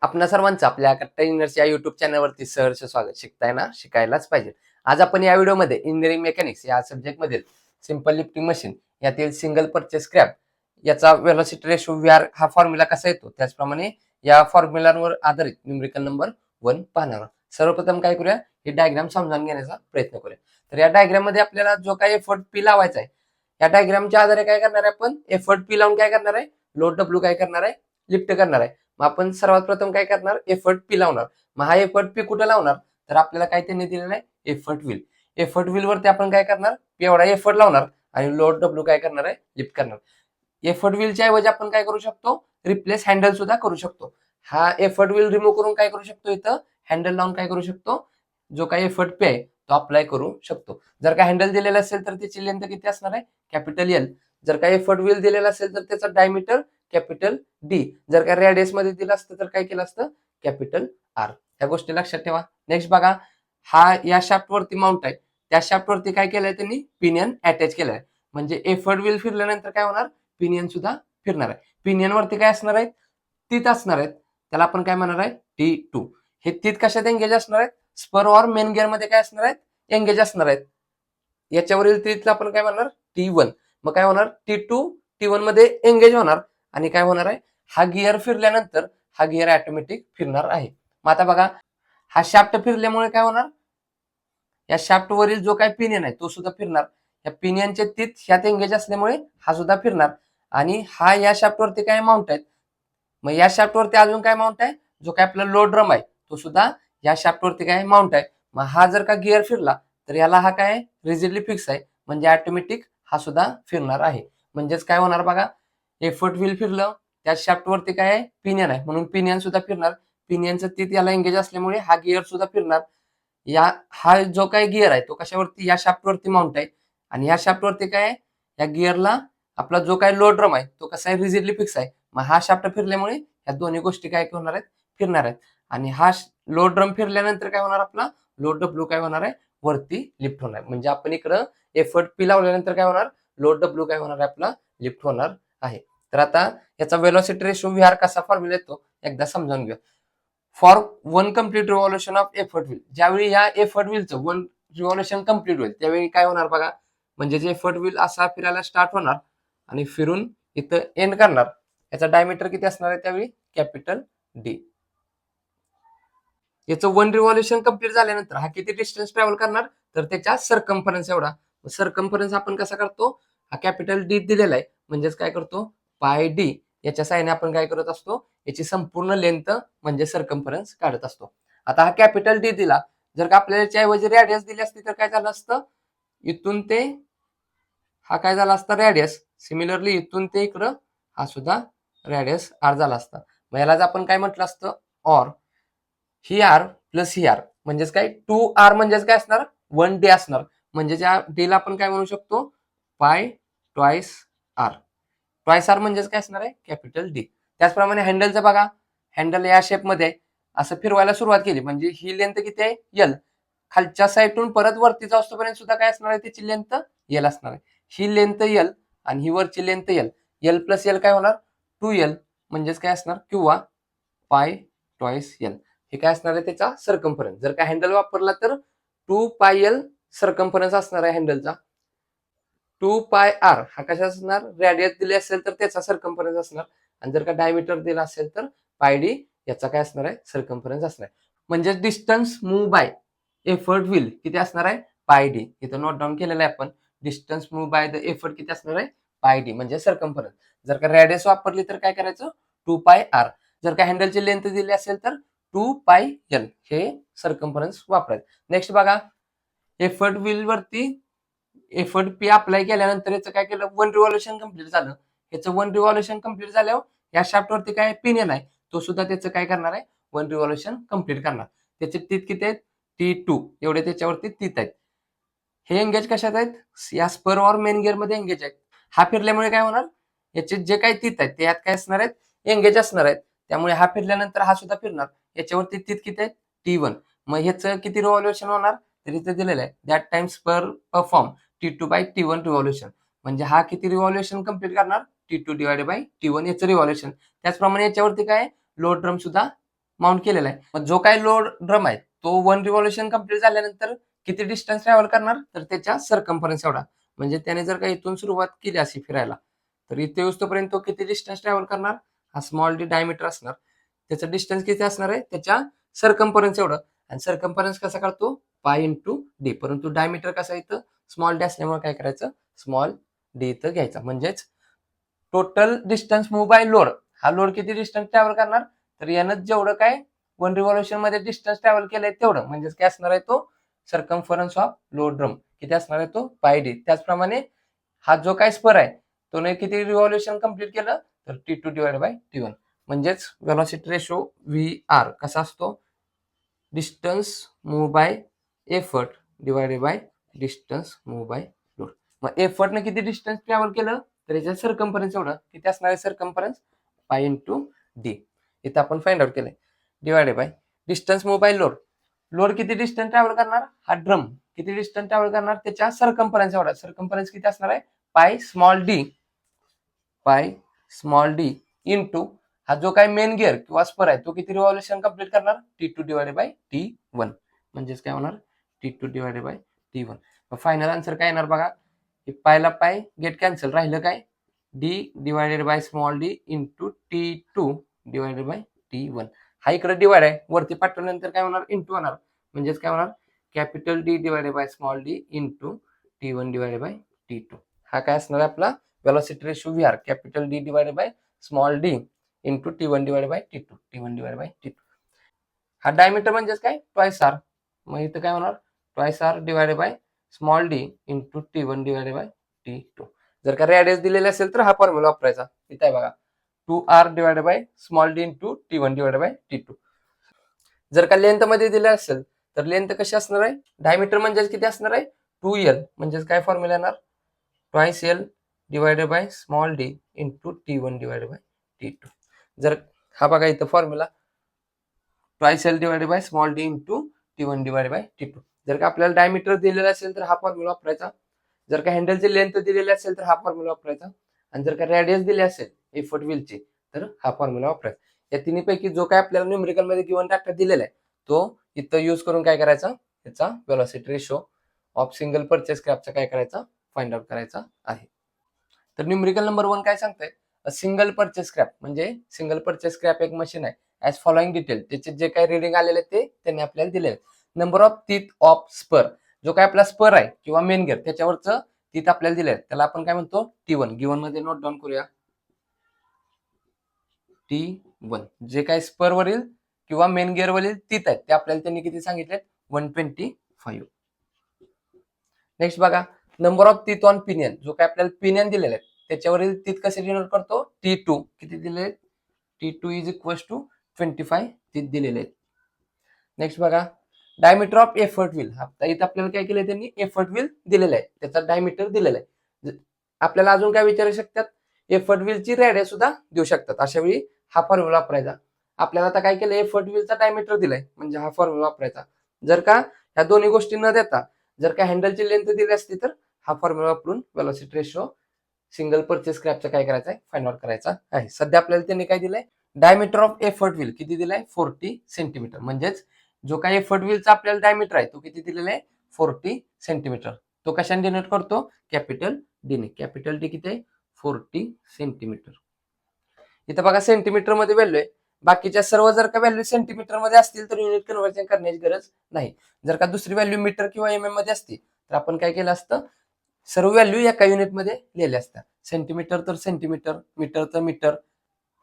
आपणा सर्वांचं आपल्या कट्टा इंजिनिअर्स या युट्यूब चॅनलवरती सहर्ष स्वागत. शिकताय ना, शिकायलाच पाहिजे. आज आपण या व्हिडिओमध्ये इंजिनिअरिंग मेकॅनिक्स या सब्जेक्ट मधील सिंपल लिफ्टिंग मशीन यातील सिंगल परचेस स्क्रॅप याचा वेलोसिटी रेशो व्हीआर हा फॉर्म्युला कसा येतो, त्याचप्रमाणे या फॉर्म्युलावर आधारित न्यूमेरिकल नंबर 1 पाहणार. सर्वप्रथम काय करूया, ही डायग्राम समजून घेण्याचा प्रयत्न करूया. तर या डायग्राम मध्ये आपल्याला जो काही एफर्ट पी लावायचा आहे, या डायग्रामच्या आधारे काय करणार आहे आपण, एफर्ट पी लावून काय करणार आहे, लोड डब्ल्यू काय करणार आहे, लिफ्ट करणार आहे. मग आपण सर्वात प्रथम काय करणार, एफर्ट पी लावणार. मग हा एफर्ट पी कुठे लावणार, तर आपल्याला काय त्यांनी दिलेलं आहे, एफर्ट व्हील. एफर्ट व्हील वरती आपण काय करणार, पी एवढा एफर्ट लावणार आणि लोड डब्ल्यू काय करणार आहे, लिफ्ट करणार. एफर्ट व्हीलच्या ऐवजी आपण काय करू शकतो, रिप्लेस हँडल सुद्धा करू शकतो. हा एफर्ट व्हील रिमूव्ह करून काय करू शकतो, इथं हँडल लावून काय करू शकतो, जो काही एफर्ट पे आहे तो अप्लाय करू शकतो. जर का हँडल दिलेला असेल तर त्याची लेंथ किती असणार आहे, कॅपिटल एल. जर का एफर्ट व्हील दिलेला असेल तर त्याचा डायमीटर कॅपिटल डी. जर का रेडियस मध्ये दिलं असतं तर काय केलं असतं, कॅपिटल आर. ह्या गोष्टी लक्षात ठेवा. नेक्स्ट बघा, हा या शाफ्ट वरती माउंट आहे, त्या शाफ्ट वरती काय केलंय त्यांनी, पिनियन अटॅच केलंय. म्हणजे एफर्ट व्हील फिरल्यानंतर काय होणार, पिनियन सुद्धा फिरणार आहे. पिनियन वरती काय असणार आहेत, तीत असणार आहेत. त्याला आपण काय म्हणणार आहे, T2. हे तीत कशात एंगेज असणार आहेत, स्पर ऑर मेन गिअर मध्ये काय असणार आहेत, एंगेज असणार आहेत. याच्यावरील तीतला आपण काय म्हणणार, T1. मग काय होणार, T2 T1 मध्ये एंगेज होणार आणि काय होणार आहे, हा गिअर फिरल्यानंतर हा गिअर ऑटोमॅटिक फिरणार आहे. मग आता बघा, हा शाफ्ट फिरल्यामुळे काय होणार, या शाफ्ट वरील जो काही पिनियन आहे तो सुद्धा फिरणार. या पिनियनचे तीत ह्यात एंगेज असल्यामुळे हा सुद्धा फिरणार आणि हा या शाफ्ट वरती काय माउंट आहे. मग या शाफ्ट वरती अजून काय माउंट आहे, जो काय आपला लोड ड्रम आहे तो सुद्धा या शाफ्ट वरती काय माउंट आहे. मग हा जर का गिअर फिरला तर याला हा काय रिजिडली फिक्स आहे, म्हणजे ऑटोमॅटिक हा सुद्धा फिरणार आहे. म्हणजेच काय होणार बघा, एफर्ट व्हील फिरलं, त्या शाफ्ट वरती काय आहे, पिनियन आहे, म्हणून पिनियन सुद्धा फिरणार. पिनियनचं तीत याला एंगेज असल्यामुळे हा गिअर सुद्धा फिरणार. या हा जो काही गिअर आहे तो कशावरती, या शाफ्ट वरती माउंट आहे आणि या शाफ्ट वरती काय आहे, या गिअरला आपला जो काही लोड ड्रम आहे तो कसा आहे, रिजिडली फिक्स आहे. मग हा शाफ्ट फिरल्यामुळे या दोन्ही गोष्टी काय होणार आहेत, फिरणार आहेत. आणि हा लोड ड्रम फिरल्यानंतर काय होणार, आपला लोड डब्ल्यू काय होणार आहे, वरती लिफ्ट होणार. म्हणजे आपण इकडं एफर्ट पी लावल्यानंतर काय होणार, लोड डब्ल्यू काय होणार आहे, आपला लिफ्ट होणार आहे. तर आता याचा वेलोसिटी रेशो व्हीआर कसा फॉर्म्युला येतो एकदा समजावून घेऊया. For 1 complete revolution of effort wheel, ज्यावेळी या एफर्ट व्हीलचं 1 रिव्हॉल्युशन कम्प्लीट होईल त्यावेळी काय होणार बघा, म्हणजे जे एफर्ट व्हील असा फिरायला स्टार्ट होणार आणि फिरून इथं एंड करणार. याचा डायमीटर किती असणार आहे त्यावेळी, कॅपिटल डी. याचं 1 रिव्हॉल्युशन कम्प्लीट झाल्यानंतर हा किती डिस्टन्स ट्रॅव्हल करणार, तर त्याच्या सरकम्फरन्स एवढा. सरकम्फरन्स आपण कसा करतो, हा कॅपिटल डी दिलेला आहे, म्हणजेच काय करतो, पाय डी. याच्या साहाय्याने आपण काय करत असतो, याची संपूर्ण लेंथ म्हणजे सरकम्फरन्स काढत असतो. आता हा कॅपिटल डी दिला, जर का आपल्याला याच्याऐवजी रेडियस दिली असती तर काय झालं असतं, इथून ते हा काय झाला असता, रेडियस. सिमिलरली इथून ते इकडं हा सुद्धा रेडियस आर झाला असता. मग यालाच आपण काय म्हटलं असतं, ऑर ही आर प्लस ही आर म्हणजेच काय, 2R म्हणजेच काय असणार, 1 डे असणार. म्हणजे त्या डेला आपण काय म्हणू शकतो, पाय ट्वाइस आर. ट्वाइस आर म्हणजेच काय असणार आहे, कॅपिटल डी. त्याचप्रमाणे हँडलचं बघा, हँडल या शेपमध्ये असं फिरवायला सुरुवात केली म्हणजे ही लेंथ किती आहे, एल. खालच्या साईडून परत वरती जाऊपर्यंत सुद्धा काय असणार आहे, त्याची लेंथ एल असणार आहे. ही लेंथ एल आणि ही वरची length L. L plus L काय होणार, 2L म्हणजेच काय असणार, किंवा पाय ट्वाइस एल. हे काय असणार आहे, त्याचा सरकम्फरन्स. जर का हँडल वापरला तर 2πL सरकम्फरन्स असणार आहे हँडलचा. 2πR हा कशा असणार, रेडियस दिली असेल तर त्याचा सरकम्फरन्स असणार. आणि जर का डायमीटर दिला असेल तर पायडी याचा काय असणार आहे, सरकम्फरन्स असणार. म्हणजे distance move bye effort wheel किती असणार आहे, पायडी. इथं नोट डाऊन केलेलं आहे आपण, distance move by the effort किती असणार आहे, पायडी म्हणजे सरकम्फरन्स. जर का रेडियस वापरली तर काय करायचं, 2πR. जर का हँडलची लेंथ दिली असेल तर 2πL हे सरकम्फरन्स वापरायचं. नेक्स्ट बघा, एफर्ट व्हील वरती एफर्ट पी अप्लाय केल्यानंतर याचं काय केलं, 1 रिव्हॉल्युशन कम्प्लीट झालं. याचं 1 रिव्हॉल्युशन कम्प्लीट झाल्यावर या शाफ्ट वरती काय पिनियन आहे तो सुद्धा त्याचं काय करणार आहे, 1 रिव्हॉल्युशन कम्प्लीट करणार. त्याचे तीत किती आहेत, T2 एवढे त्याच्यावरती तीत आहेत. हे एंगेज कशात आहेत, या स्पर ऑर मेन गिअर मध्ये एंगेज आहेत. हा फिरल्यामुळे काय होणार, याचे जे काही तीत आहेत ते यात काय असणार आहेत, एंगेज असणार आहेत. त्यामुळे हा फिरल्यानंतर हा सुद्धा फिरणार. याच्यावरती तीत किती आहेत, T1. मग ह्याचं किती रिव्हॉल्युशन होणार, तर इथे दिलेलं आहे, that time spur perform T2/T1 revolution. म्हणजे हा किती रिव्हॉल्युशन कम्प्लीट करणार, T2 डिवाइडेड बाय T1 याचं रिव्हॉल्युशन. त्याचप्रमाणे याच्यावरती काय, लोड ड्रम सुद्धा माउंट केलेला आहे. मग जो काही लोड ड्रम आहे तो 1 रिव्हॉल्युशन कंप्लीट झाल्यानंतर किती डिस्टन्स ट्रॅव्हल करणार, तर त्याच्या सर्कम्फरन्स एवढा. म्हणजे त्याने जर का इथून सुरुवात केली अशी फिरायला, तर इथे येऊस्तोपर्यंत तो किती डिस्टन्स ट्रॅव्हल करणार, हा स्मॉल डी डायमीटर असणार. त्याचं डिस्टन्स किती असणार आहे, त्याच्या सर्कम्फरन्स एवढं. आणि सर्कम्फरन्स कसा काढतो, पाय इंटू डी. परंतु डायमीटर कसा इथं स्मॉल डी असल्यामुळे काय करायचं, स्मॉल डी इथं घ्यायचा. म्हणजेच total distance move by load, हा लोड किती डिस्टन्स ट्रॅव्हल करणार, तर यानं जेवढं काय 1 रिव्हॉल्युशन मध्ये डिस्टन्स ट्रॅव्हल केलंय तेवढं, म्हणजेच काय असणार आहे, तो सर्कम्फरन्स ऑफ लोड ड्रम किती असणार आहे, तो पाय डी. त्याचप्रमाणे हा जो काय स्पर आहे तो ने किती रिव्हॉल्युशन कंप्लीट केलं, तर T2 डिवाइड बाय T1. म्हणजेच व्हेलॉसिटी रेशो VR कसा असतो, distance move bye effort divided by distance move by load. मग एफर्टने किती डिस्टन्स ट्रॅव्हल केलं, तर याच्या सर्कम्फरन्स एवढं किती असणार आहे, सर्कम्फरन्स पाय इंटू डी. इथं आपण फाइंड आउट केलंय. Divided by distance move by load, load किती डिस्टन्स ट्रॅव्हल करणार, हा ड्रम किती डिस्टन्स ट्रॅव्हल करणार, त्याच्या सर्कम्फरन्स एवढा. सर्कम्फरन्स किती असणार आहे, पाय स्मॉल डी इंटू हा जो काय मेन गिअर किंवा स्पर आहे तो किती रिव्हॉल्युशन कंप्लीट करणार, T2 डिवाइडेड बाय T1. म्हणजेच काय होणार, T2 divided by T1. Final answer काय येणार बघा, पायला पाय गेट कॅन्सल, राहिलं काय, D divided by small d into T2 divided by T1. हा इकडे डिवाइड आहे, वरती पाठवल्यानंतर काय होणार, इंटू होणार. म्हणजेच काय होणार, capital D divided by small d into T1 divided by T2. हा काय असणार आहे आपला velocity ratio VR, capital D divided by small d into T1 divided by T2. T1 divided by T2. हा डायमीटर म्हणजेच काय, ट्वाइस आर. मग इथं काय होणार, twice R divided by small d into T1 divided by T2. जर का radius दिलेले असेल तर हा फॉर्म्युला वापरायचा. इथे आहे बघा, 2R divided by small d into T1 divided by T2. जर का लेंथ मध्ये दिलं असेल तर लेंथ कशी असणार आहे, डायमीटर म्हणजेच किती असणार आहे, 2L. म्हणजेच काय फॉर्म्युला येणार, twice L divided by small d into T1 divided by T2. जर हा बघा इथं formula, twice L divided by small d into T1 divided by T2. जर का आपल्याला डायमीटर दिलेला असेल तर हा फॉर्म्युला वापरायचा. जर का हँडलची लेंथ दिलेली असेल तर हा फॉर्म्युला वापरायचा. आणि जर का रेडियस दिली असेल एफर्ट व्हीलची तर हा फॉर्म्युला वापरायचा. या तिन्हीपैकी जो काय आपल्याला न्यूमेरिकल मध्ये गिवन डाटा दिलेला आहे तो इथं यूज करून काय करायचा, याचा velocity ratio of single purchase क्रॅपचा काय करायचा, फाइंड आउट करायचा आहे. तर न्यूमेरिकल नंबर 1 काय सांगतंय, सिंगल परचेस क्रॅप. म्हणजे सिंगल परचेस क्रॅप एक मशीन आहे, ऍज फॉलोइंग डिटेल. त्याचे जे काही रिडिंग आलेले ते त्यांनी आपल्याला दिलेले. Number of teeth of spur, जो काय आपला स्पर आहे किंवा मेन गिअर त्याच्यावरचं टीथ आपल्याला दिले, त्याला आपण काय म्हणतो, T1. गिवन मध्ये नोट डाऊन करूया, T1. जे काय स्पर वरील किंवा मेन गिअर वरील टीथ आहेत ते आपल्याला त्यांनी किती सांगितले, 125. नेक्स्ट बघा, number of teeth on pinion, जो काय आपल्याला पिनियन दिलेले आहेत त्याच्यावरील टीथ कसे डिनोट करतो, T2. किती दिले, T2 is equal to 25 teeth दिलेले आहेत. नेक्स्ट बघा, डायमीटर ऑफ एफर्ट व्हील. आता इथं आपल्याला काय केलंय, त्यांनी एफर्ट व्हील दिलेलं आहे, त्याचा डायमीटर दिलेला आहे. आपल्याला अजून काय विचारू शकतात, एफर्ट व्हीलची रेडियस सुद्धा देऊ शकतात. अशा वेळी हा फॉर्म्युला वापरायचा. आपल्याला आता काय केलं, एफर्ट व्हीलचा डायमीटर दिलाय म्हणजे हा फॉर्म्युला वापरायचा. जर का ह्या दोन्ही गोष्टी न देता जर का हँडलची लेंथ दिली असती तर हा फॉर्म्युला वापरून व्हेलॉसिटी रेशो सिंगल परचेस क्रॅपचा काय करायचा आहे, फाइंड आउट करायचा आहे. सध्या आपल्याला त्यांनी काय दिलंय, डायमीटर ऑफ एफर्ट व्हील किती दिलाय, 40 सेंटीमीटर. म्हणजेच जो काही एफर्ट व्हीलचा आपल्याला डायमीटर आहे तो किती दिलेला आहे, 40 सेंटीमीटर. तो कशाने डिनोट करतो, कॅपिटल डीने. कॅपिटल डी किती आहे, 40 सेंटीमीटर. इथं बघा सेंटीमीटर मध्ये व्हॅल्यू आहे. बाकीच्या सर्व जर का व्हॅल्यू सेंटीमीटर मध्ये असतील तर युनिट कन्व्हर्जन करण्याची गरज नाही. जर का दुसरी व्हॅल्यू मीटर किंवा MM मध्ये असती तर आपण काय केलं असतं, सर्व व्हॅल्यू एका युनिट मध्ये लिहिल्या असतात. सेंटीमीटर तर सेंटीमीटर, मीटर तर मीटर,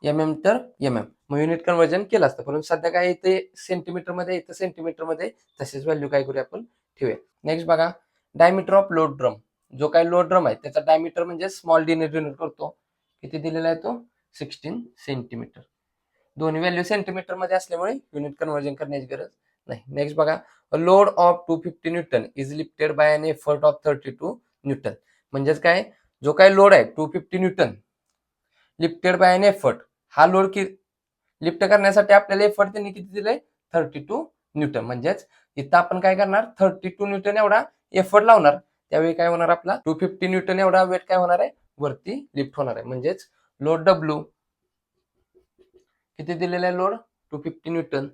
MM तर MM. मग युनिट कन्व्हर्जन केलं असतं. परंतु सध्या काय इथे सेंटीमीटर मध्ये, इथं सेंटीमीटर मध्ये, तसेच व्हॅल्यू काय करूया आपण ठेवूया. नेक्स्ट बघा, डायमीटर ऑफ लोड ड्रम. जो काही लोड ड्रम आहे त्याचा डायमीटर म्हणजे स्मॉल डी ने डिनोट करतो. किती दिलेला आहे तो, 16 सेंटीमीटर. दोन्ही व्हॅल्यू सेंटीमीटर मध्ये असल्यामुळे युनिट कन्व्हर्जन करण्याची गरज नाही. नेक्स्ट बघा, load of 250 Newton is lifted bye an effort of 32 Newton. म्हणजेच काय, जो काही लोड आहे 250 Newton lifted bye an effort, हा लोड की लिफ्ट करण्यासाठी आपल्याला एफर्ट त्यांनी किती दिलाय, 32 न्यूटन. म्हणजेच इथं आपण काय करणार, 32 न्यूटन एवढा एफर्ट लावणार. त्यावेळी काय होणार, आपला 250 न्यूटन एवढा वेट काय होणार आहे, वरती लिफ्ट होणार आहे. म्हणजेच लोड W किती दिलेला आहे, लोड 250 न्यूटन.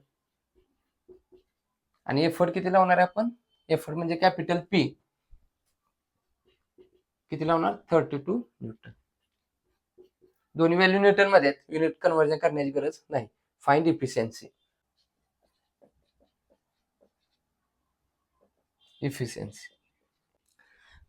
आणि एफर्ट किती लावणार आहे आपण? एफर्ट म्हणजे कॅपिटल पी किती लावणार? 32 न्यूटन. दोन्ही व्हॅल्यू न्यूटन मध्ये युनिट कन्व्हर्जन करण्याची गरज नाही. Find efficiency.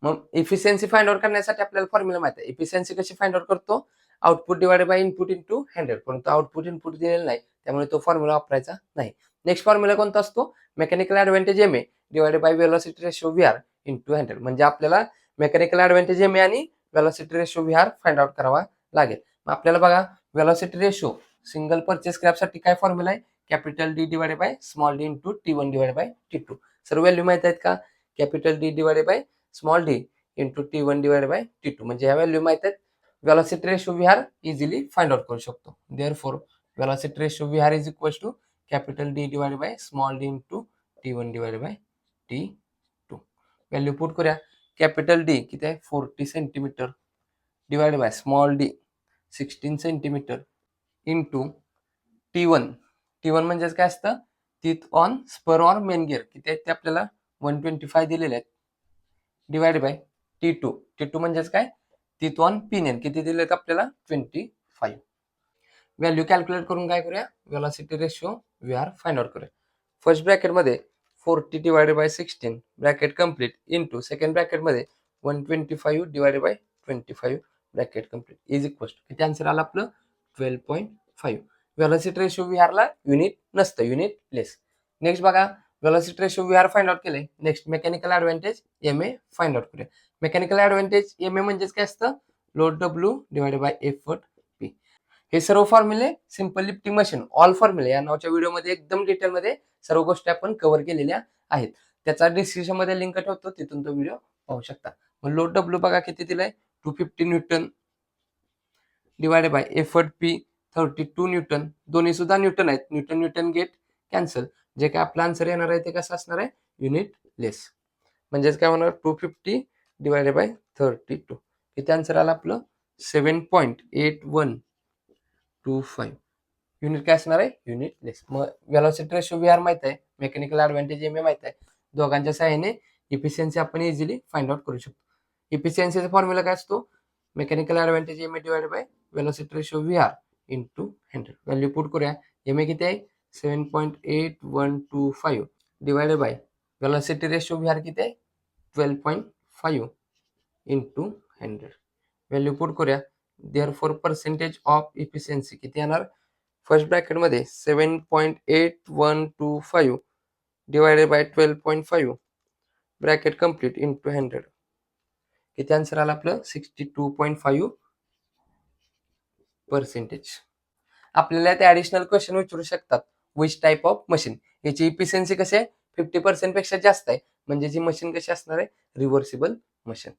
मग इफिशियन्सी फाइंड आउट करण्यासाठी आपल्याला फॉर्म्युला माहिती आहे. इफिशियन्सी कशी फाइंड आउट करतो? Output divided by input into 100. परंतु आउटपुट इनपुट दिलेलं नाही, त्यामुळे तो फॉर्म्युला वापरायचा नाही. नेक्स्ट फॉर्म्युला कोणता असतो? Mechanical advantage M A divided by velocity ratio V R into 100. म्हणजे आपल्याला मेकॅनिकल ऍडव्हान्टेज एम ए आणि velocity ratio V R find out करावा लागेल. मग आपल्याला बघा, व्हेलॉसिटी रेशो सिंगल परचेस साठी काय फॉर्म्युला आहे? Capital D divided by small d into T1 divided by T2. सर्व व्हॅल्यू माहित आहेत का? Capital D divided by small d into T1 divided by T2. म्हणजे या व्हॅल्यू माहित आहेत. Velocity ratio V R easily find out करू शकतो. Therefore velocity ratio V R is equal to capital D divided by small d into T1 divided by T2. Value put करूया. Capital D किती आहे? 40 centimetre divided by small d 16 centimetre into T1. T1 म्हणजेच काय असतं? Teeth on spur or main gear किती आहेत ते आपल्याला 125 दिलेले आहेत. Divide by T2. T2 म्हणजेच काय? टीथ ऑन पिन एंड किती दिलेत आपल्याला? 25. व्हॅल्यू कॅल्क्युलेट करून काय करूया? Velocity ratio V R find out करूया. फर्स्ट ब्रॅकेट मध्ये 40 divided by 16 bracket complete into second bracket मध्ये 125 divided by 25 bracket complete is equal to किती आन्सर आला आपलं? 12.5. व्हेलॉसिटी रेशो व्ही आर ला युनिट नसतं, युनिट लेस. नेक्स्ट बघा, velocity ratio V R find out केले. Next mechanical advantage M A find out करूया. Mechanical advantage M A म्हणजेच काय असतं? Load W divided by effort P. हे सर्व फॉर्म्युले सिंपल लिफ्टिंग मशीन ऑल फॉर्म्युले या नावाच्या व्हिडिओमध्ये एकदम डिटेलमध्ये सर्व गोष्टी आपण कव्हर केलेल्या आहेत. त्याचा डिस्क्रिप्शन मध्ये लिंक ठेवतो, तिथून तो व्हिडिओ पाहू शकता. मग लोड डब्ल्यू बघा किती दिलाय? 250 Newton divided by effort P 32 Newton. दोन्ही सुद्धा न्यूटन आहेत. Newton Newton get cancel. जे काय आपला आन्सर येणार आहे ते कसं असणार आहे? युनिट लेस. म्हणजेच काय होणार? 250 डिवाइडेड बाय 32. किती आन्सर आला आपलं? 7.8125. युनिट काय असणार आहे? युनिट लेस. मग व्हेलॉसिटी रेशो व्ही आर माहित आहे, मेकॅनिकल ऍडव्हान्टेज एम ए माहित आहे. दोघांच्या सहाय्याने इफिशियन्सी आपण इझिली फाइंड आउट करू शकतो. इफिशियन्सीचा फॉर्म्युला काय असतो? Mechanical advantage M A divided by velocity ratio V R into 100. Value put करूया. एम ए किती आहे? 7.8125 divided by velocity ratio V R किती आहे? 12.5 इंटू 100. व्हॅल्यू पुट करूया. देअरफॉर पर्सेंटेज ऑफ इफिशियन्सी किती येणार? फर्स्ट ब्रॅकेट मध्ये 7.8125 divided by 12.5 bracket complete into 100. किती आन्सर आला आपलं? 62.5%. आपल्याला ते ऍडिशनल क्वेश्चन विचारू शकतात. Which type of machine? याची इफिशियन्सी कशी आहे? 50% पेक्षा जास्त आहे. म्हणजे जी मशीन कशी असणार आहे? Reversible machine.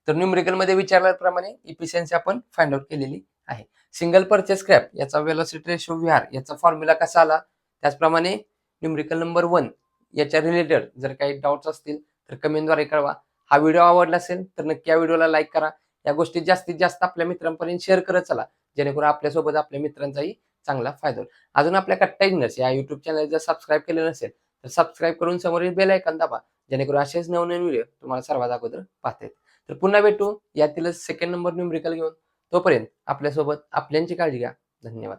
तर न्यूमेरिकल मध्ये विचारल्याप्रमाणे इफिशियन्सी आपण फाइंड आउट केलेली आहे. सिंगल परचेस स्क्रॅप याचा व्हेलॉसिटी रेशो व्ही आर याचा फॉर्म्युला कसा आला? त्याचप्रमाणे न्यूमेरिकल नंबर 1 याच्या रिलेटेड जर काही डाऊट्स असतील तर कमेंटद्वारे कळवा. हा व्हिडिओ आवडला असेल तर नक्की या व्हिडिओला लाईक करा. या गोष्टी जास्तीत जास्त आपल्या मित्रांपर्यंत शेअर करत चला, जेणेकरून आपल्यासोबत आपल्या मित्रांचाही चांगला फायदा होईल. अजून आपल्या कट्टा इंजिनियर्स या युट्यूब चॅनल जर सबस्क्राईब केलं नसेल तर सबस्क्राईब करून समोरील बेल आयकॉन दाबा, जेणेकरून असेच नवनवीन व्हिडिओ तुम्हाला सर्वात अगोदर पाहता येईल. तर पुन्हा भेटू यातीलच सेकंड नंबर न्यूमेरिकल घेऊन. तोपर्यंत आपल्यासोबत आपल्यांची काळजी घ्या. धन्यवाद.